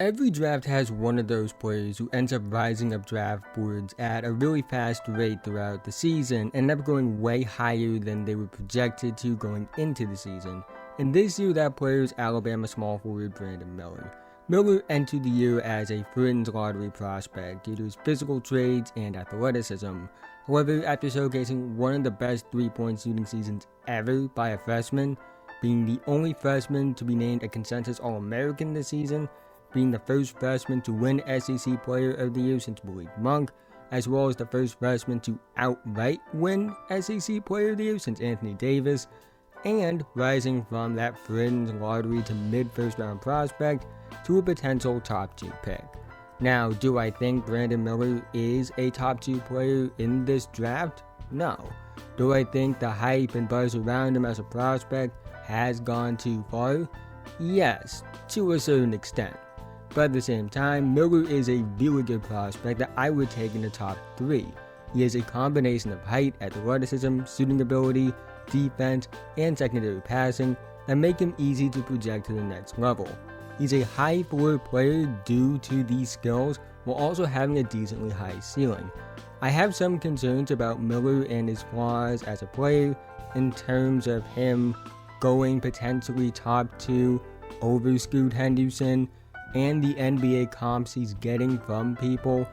Every draft has one of those players who ends up rising up draft boards at a really fast rate throughout the season and end up going way higher than they were projected to going into the season. And this year, that player is Alabama small forward Brandon Miller. Miller entered the year as a fringe lottery prospect due to his physical traits and athleticism. However, after showcasing one of the best three-point shooting seasons ever by a freshman, being the only freshman to be named a consensus All-American this season, being the first freshman to win SEC Player of the Year since Malik Monk, as well as the first freshman to outright win SEC Player of the Year since Anthony Davis, and rising from that fringe lottery to mid-first round prospect to a potential top 2 pick. Now, do I think Brandon Miller is a top 2 player in this draft? No. Do I think the hype and buzz around him as a prospect has gone too far? Yes, to a certain extent. But at the same time, Miller is a really good prospect that I would take in the top 3. He has a combination of height, athleticism, shooting ability, defense, and secondary passing that make him easy to project to the next level. He's a high floor player due to these skills while also having a decently high ceiling. I have some concerns about Miller and his flaws as a player in terms of him going potentially top 2 over Scoot Henderson and the NBA comps he's getting from people,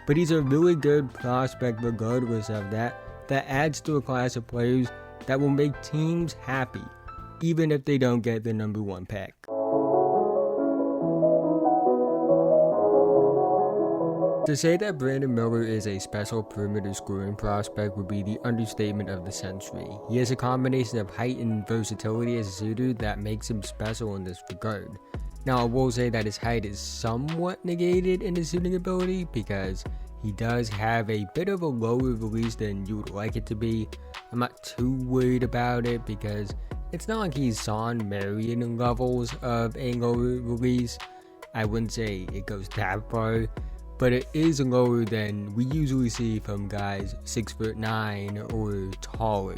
but he's a really good prospect regardless of that adds to a class of players that will make teams happy, even if they don't get the number 1 pick. To say that Brandon Miller is a special perimeter scoring prospect would be the understatement of the century. He has a combination of height and versatility as a shooter that makes him special in this regard. Now, I will say that his height is somewhat negated in his shooting ability because he does have a bit of a lower release than you would like it to be. I'm not too worried about it because it's not like he's Son Marion levels of a lower release. I wouldn't say it goes that far, but it is lower than we usually see from guys 6'9" or taller.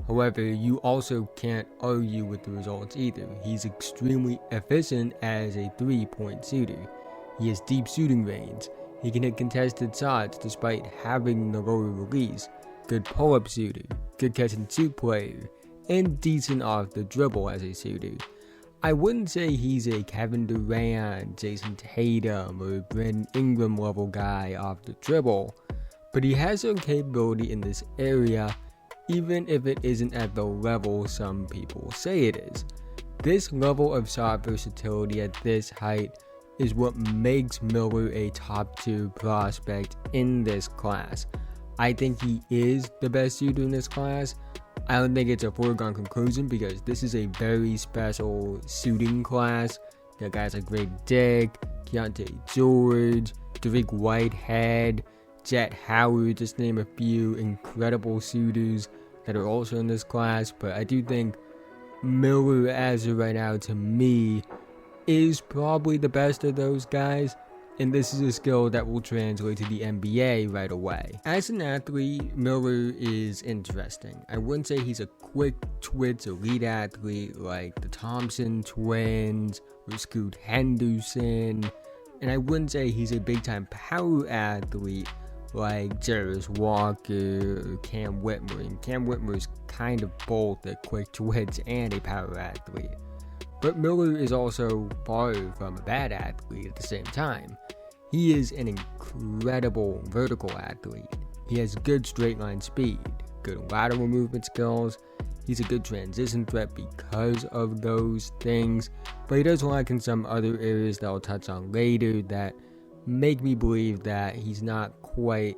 However, you also can't argue with the results either. He's extremely efficient as a 3-point shooter. He has deep shooting range. He can hit contested shots despite having the lower release. Good pull-up shooter, good catch and shoot player, and decent off the dribble as a shooter. I wouldn't say he's a Kevin Durant, Jason Tatum, or Brandon Ingram level guy off the dribble, but he has some capability in this area, even if it isn't at the level some people say it is. This level of shot versatility at this height is what makes Miller a top 2 prospect in this class. I think he is the best shooter in this class. I don't think it's a foregone conclusion because this is a very special shooting class. You got guys like Greg Dick, Keontae George, Derek Whitehead, Jet Howard, just to name a few incredible shooters that are also in this class. But I do think Miller, as of right now, to me, is probably the best of those guys. And this is a skill that will translate to the NBA right away. As an athlete, Miller is interesting. I wouldn't say he's a quick twitch elite athlete like the Thompson twins or Scoot Henderson. And I wouldn't say he's a big time power athlete like Jarvis Walker or Cam Whitmer. And Cam Whitmer is kind of both a quick twitch and a power athlete. But Miller is also far from a bad athlete at the same time. He is an incredible vertical athlete. He has good straight line speed, good lateral movement skills. He's a good transition threat because of those things. But he does lack in some other areas that I'll touch on later that make me believe that he's not quite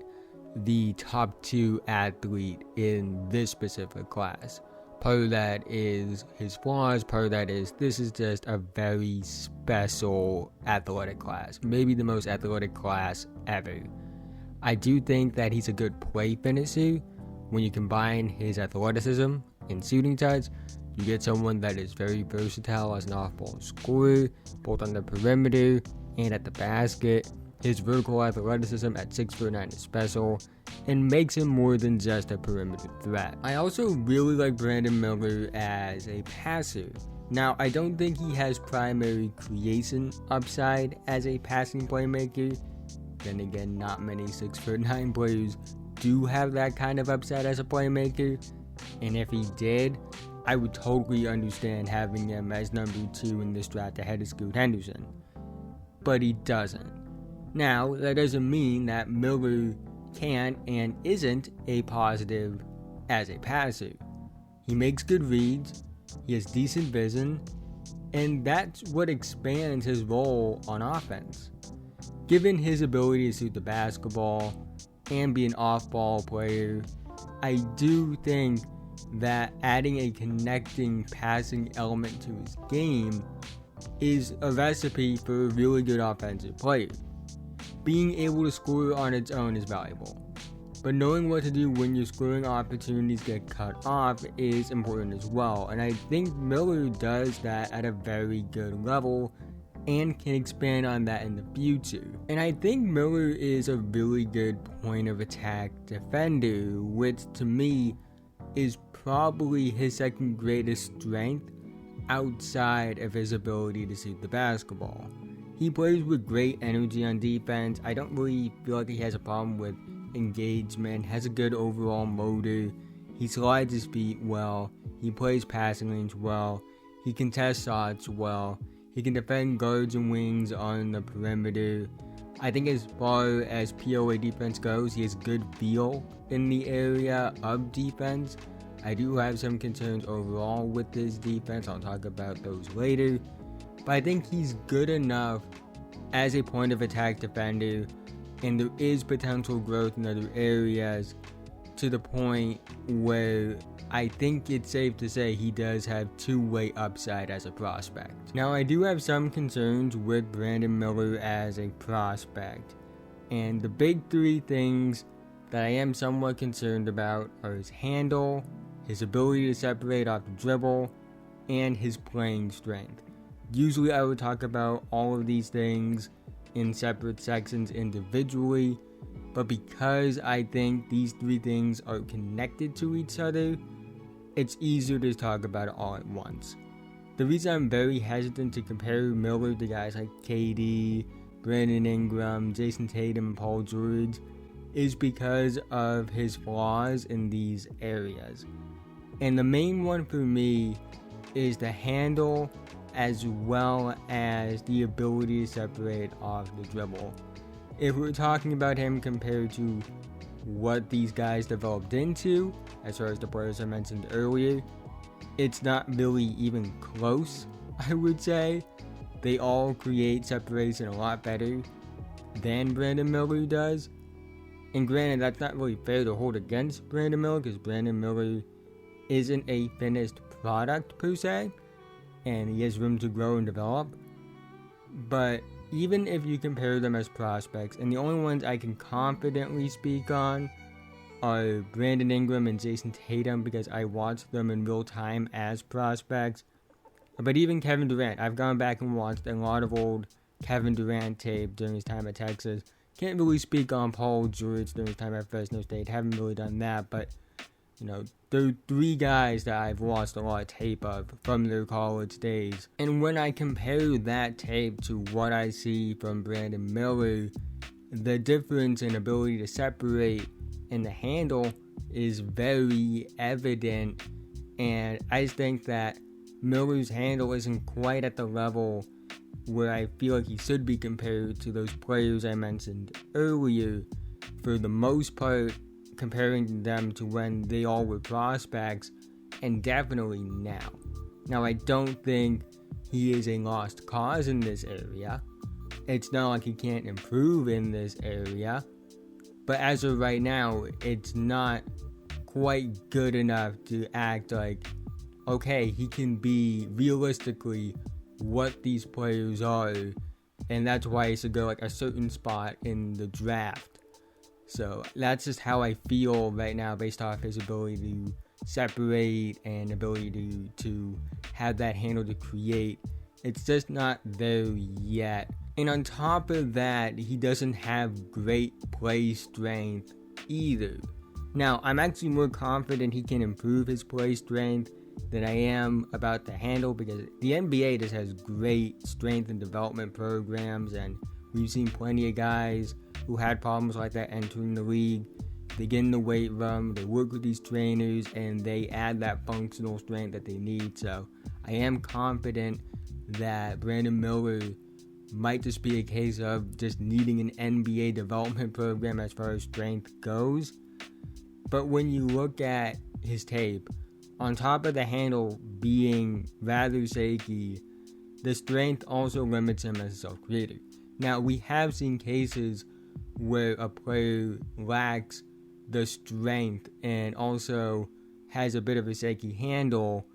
the top 2 athlete in this specific class. Part of that is his flaws, part of that is this is just a very special athletic class. Maybe the most athletic class ever. I do think that he's a good play finisher. When you combine his athleticism and shooting touch, you get someone that is very versatile as an off-ball scorer, both on the perimeter and at the basket. His vertical athleticism at 6'9" is special and makes him more than just a perimeter threat. I also really like Brandon Miller as a passer. Now, I don't think he has primary creation upside as a passing playmaker. Then again, not many 6'9" players do have that kind of upside as a playmaker. And if he did, I would totally understand having him as number 2 in this draft ahead of Scoot Henderson. But he doesn't. Now, that doesn't mean that Miller can't and isn't a positive as a passer. He makes good reads, he has decent vision, and that's what expands his role on offense. Given his ability to shoot the basketball and be an off-ball player, I do think that adding a connecting passing element to his game is a recipe for a really good offensive player. Being able to score on its own is valuable, but knowing what to do when your scoring opportunities get cut off is important as well, and I think Miller does that at a very good level and can expand on that in the future. And I think Miller is a really good point of attack defender, which to me is probably his second greatest strength outside of his ability to shoot the basketball. He plays with great energy on defense. I don't really feel like he has a problem with engagement, has a good overall motor, he slides his feet well, he plays passing lanes well, he contests shots well, he can defend guards and wings on the perimeter. I think as far as POA defense goes, he has good feel in the area of defense. I do have some concerns overall with his defense, I'll talk about those later. But I think he's good enough as a point of attack defender, and there is potential growth in other areas to the point where I think it's safe to say he does have two-way upside as a prospect. Now, I do have some concerns with Brandon Miller as a prospect, and the big 3 things that I am somewhat concerned about are his handle, his ability to separate off the dribble, and his playing strength. Usually I would talk about all of these things in separate sections individually, but because I think these 3 things are connected to each other, it's easier to talk about it all at once. The reason I'm very hesitant to compare Miller to guys like KD, Brandon Ingram, Jason Tatum, and Paul George is because of his flaws in these areas. And the main one for me is the handle as well as the ability to separate off the dribble. If we're talking about him compared to what these guys developed into, as far as the players I mentioned earlier, it's not really even close, I would say. They all create separation a lot better than Brandon Miller does. And granted, that's not really fair to hold against Brandon Miller, because Brandon Miller isn't a finished product per se, and he has room to grow and develop. But even if you compare them as prospects, and the only ones I can confidently speak on are Brandon Ingram and Jason Tatum, because I watched them in real time as prospects. But even Kevin Durant, I've gone back and watched a lot of old Kevin Durant tape during his time at Texas. Can't really speak on Paul George during his time at Fresno State, haven't really done that, but there are 3 guys that I've watched a lot of tape of from their college days. And when I compare that tape to what I see from Brandon Miller, the difference in ability to separate and the handle is very evident. And I just think that Miller's handle isn't quite at the level where I feel like he should be compared to those players I mentioned earlier. For the most part, comparing them to when they all were prospects, and definitely now. Now, I don't think he is a lost cause in this area. It's not like he can't improve in this area, but as of right now, it's not quite good enough to act like, okay, he can be realistically what these players are, and that's why he should go like a certain spot in the draft. So that's just how I feel right now based off his ability to separate and ability to have that handle to create. It's just not there yet. And on top of that, he doesn't have great play strength either. Now, I'm actually more confident he can improve his play strength than I am about the handle, because the NBA just has great strength and development programs, and we've seen plenty of guys who had problems like that entering the league. They get in the weight room, they work with these trainers, and they add that functional strength that they need. So I am confident that Brandon Miller might just be a case of just needing an NBA development program as far as strength goes. But when you look at his tape, on top of the handle being rather shaky, the strength also limits him as a self-creator. Now, we have seen cases where a player lacks the strength and also has a bit of a shaky handle,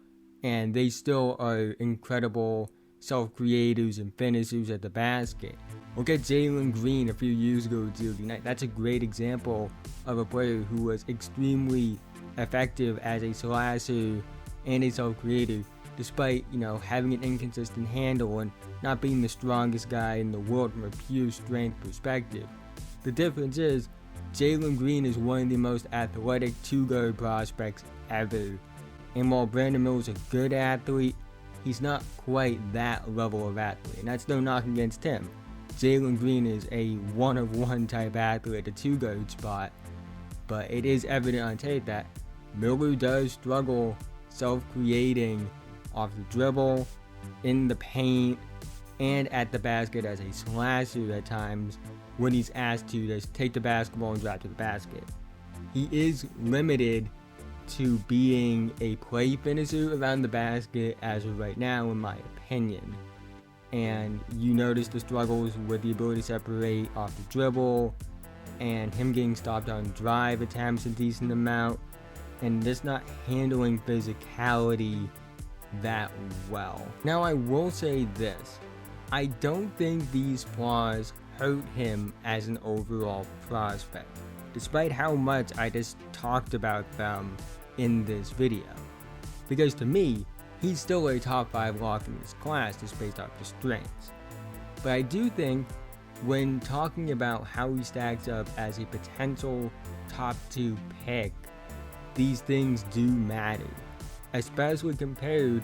and they still are incredible self-creators and finishers at the basket. Look at Jalen Green a few years ago at Tuesday night. That's a great example of a player who was extremely effective as a slasher and a self-creator, despite, having an inconsistent handle and not being the strongest guy in the world from a pure strength perspective. The difference is, Jalen Green is one of the most athletic two-guard prospects ever. And while Brandon Miller's a good athlete, he's not quite that level of athlete. And that's no knock against him. Jalen Green is a one-of-one type athlete at the two-guard spot. But it is evident on tape that Miller does struggle self-creating off the dribble, in the paint, and at the basket as a slasher at times when he's asked to just take the basketball and drive to the basket. He is limited to being a play finisher around the basket as of right now, in my opinion. And you notice the struggles with the ability to separate off the dribble, and him getting stopped on drive attempts a decent amount, and just not handling physicality that well. Now, I will say this. I don't think these flaws hurt him as an overall prospect, despite how much I just talked about them in this video. Because to me, he's still a top 5 lock in this class just based off his strengths. But I do think when talking about how he stacks up as a potential top 2 pick, these things do matter, especially compared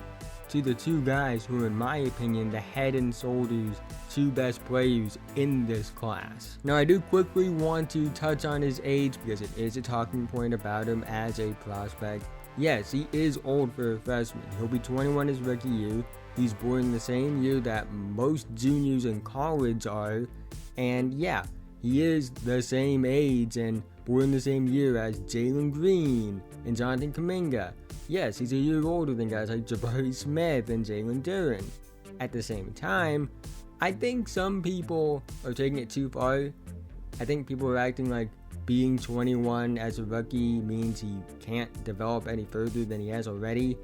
to the two guys who are, in my opinion, the head and shoulders 2 best players in this class. Now, I do quickly want to touch on his age because it is a talking point about him as a prospect. Yes, he is old for a freshman. He'll be 21 his rookie year. He's born the same year that most juniors in college are. And yeah, he is the same age and born the same year as Jalen Green and Jonathan Kuminga. Yes, he's a year older than guys like Jabari Smith and Jalen Duren. At the same time, I think some people are taking it too far. I think people are acting like being 21 as a rookie means he can't develop any further than he has already,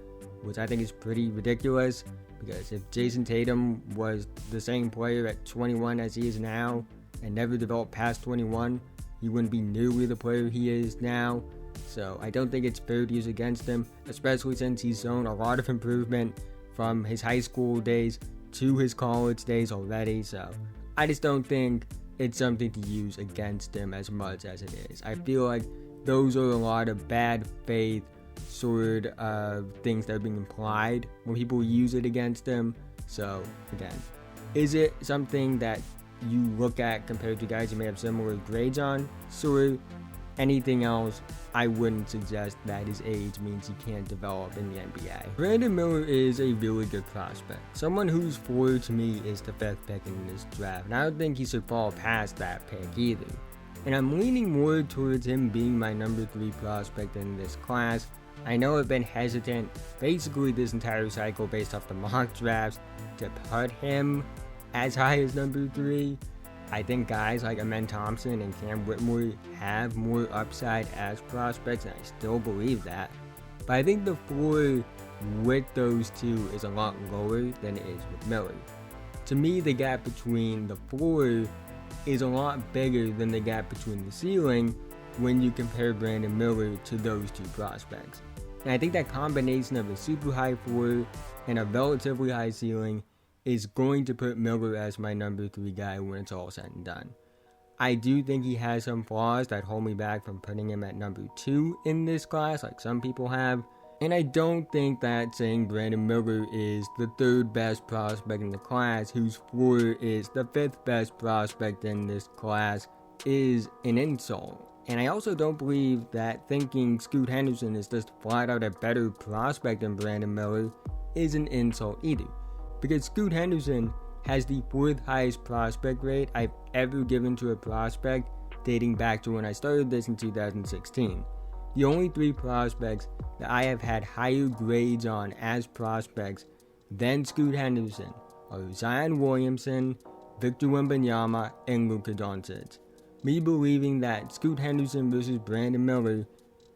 which I think is pretty ridiculous, because if Jason Tatum was the same player at 21 as he is now and never developed past 21, he wouldn't be nearly the player he is now. So I don't think it's fair to use against him, especially since he's shown a lot of improvement from his high school days to his college days already. So I just don't think it's something to use against him as much as it is. I feel like those are a lot of bad faith sort of things that are being implied when people use it against him. So again, is it something that you look at compared to guys you may have similar grades on? Sure. Anything else, I wouldn't suggest that his age means he can't develop in the NBA. Brandon Miller is a really good prospect. Someone whose floor to me is the 5th pick in this draft, and I don't think he should fall past that pick either. And I'm leaning more towards him being my number 3 prospect in this class. I know I've been hesitant basically this entire cycle based off the mock drafts to put him as high as number 3. I think guys like Amen Thompson and Cam Whitmore have more upside as prospects, and I still believe that. But I think the floor with those two is a lot lower than it is with Miller. To me, the gap between the floor is a lot bigger than the gap between the ceiling when you compare Brandon Miller to those two prospects. And I think that combination of a super high floor and a relatively high ceiling is going to put Miller as my number 3 guy when it's all said and done. I do think he has some flaws that hold me back from putting him at number 2 in this class, like some people have. And I don't think that saying Brandon Miller is the third best prospect in the class, whose floor is the fifth best prospect in this class, is an insult. And I also don't believe that thinking Scoot Henderson is just flat out a better prospect than Brandon Miller is an insult either. Because Scoot Henderson has the fourth highest prospect rate I've ever given to a prospect dating back to when I started this in 2016. The only three prospects that I have had higher grades on as prospects than Scoot Henderson are Zion Williamson, Victor Wembanyama, and Luka Doncic. Me believing that Scoot Henderson versus Brandon Miller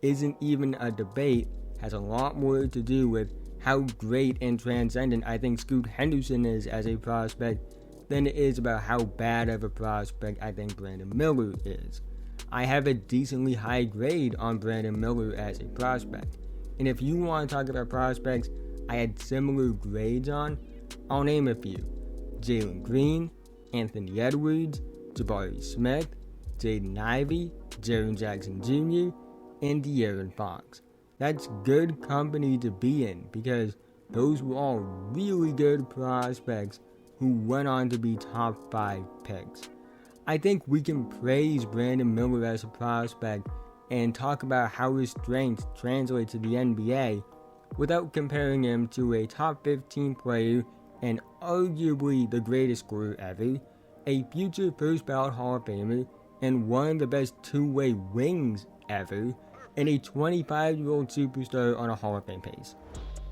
isn't even a debate has a lot more to do with how great and transcendent I think Scoot Henderson is as a prospect than it is about how bad of a prospect I think Brandon Miller is. I have a decently high grade on Brandon Miller as a prospect. And if you want to talk about prospects I had similar grades on, I'll name a few. Jalen Green, Anthony Edwards, Jabari Smith, Jaden Ivey, Jaren Jackson Jr., and De'Aaron Fox. That's good company to be in because those were all really good prospects who went on to be top 5 picks. I think we can praise Brandon Miller as a prospect and talk about how his strengths translate to the NBA without comparing him to a top 15 player and arguably the greatest scorer ever, a future first ballot Hall of Famer, and one of the best two-way wings ever, and a 25-year-old superstar on a Hall of Fame pace.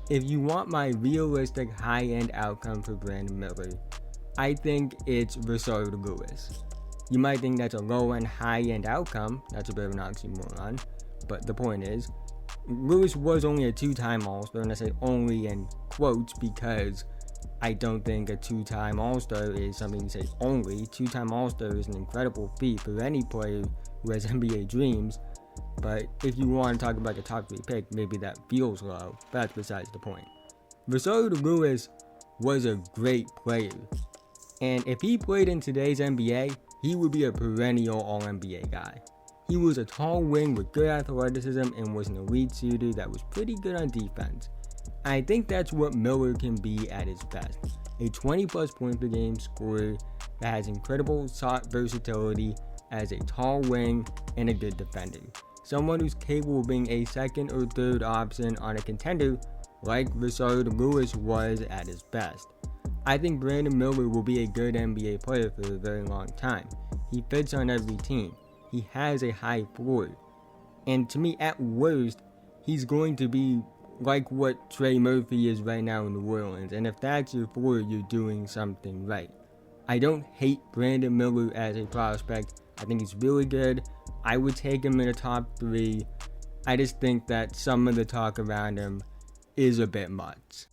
If you want my realistic high-end outcome for Brandon Miller, I think it's Versatility Lewis. You might think that's a low-end, high-end outcome. That's a bit of an oxymoron. But the point is, Lewis was only a two-time All-Star, and I say only in quotes because I don't think a two-time All-Star is something to say only. Two-time All-Star is an incredible feat for any player who has NBA dreams. But if you want to talk about the top 3 pick, maybe that feels low. But that's besides the point. Versatility Lewis was a great player. And if he played in today's NBA, he would be a perennial All-NBA guy. He was a tall wing with good athleticism and was an elite shooter that was pretty good on defense. I think that's what Miller can be at his best. A 20-plus point per game scorer that has incredible shot versatility as a tall wing and a good defender. Someone who's capable of being a second or third option on a contender like Versatility Lewis was at his best. I think Brandon Miller will be a good NBA player for a very long time. He fits on every team. He has a high floor. And to me, at worst, he's going to be like what Trey Murphy is right now in New Orleans. And if that's your floor, you're doing something right. I don't hate Brandon Miller as a prospect. I think he's really good. I would take him in the top 3. I just think that some of the talk around him is a bit much.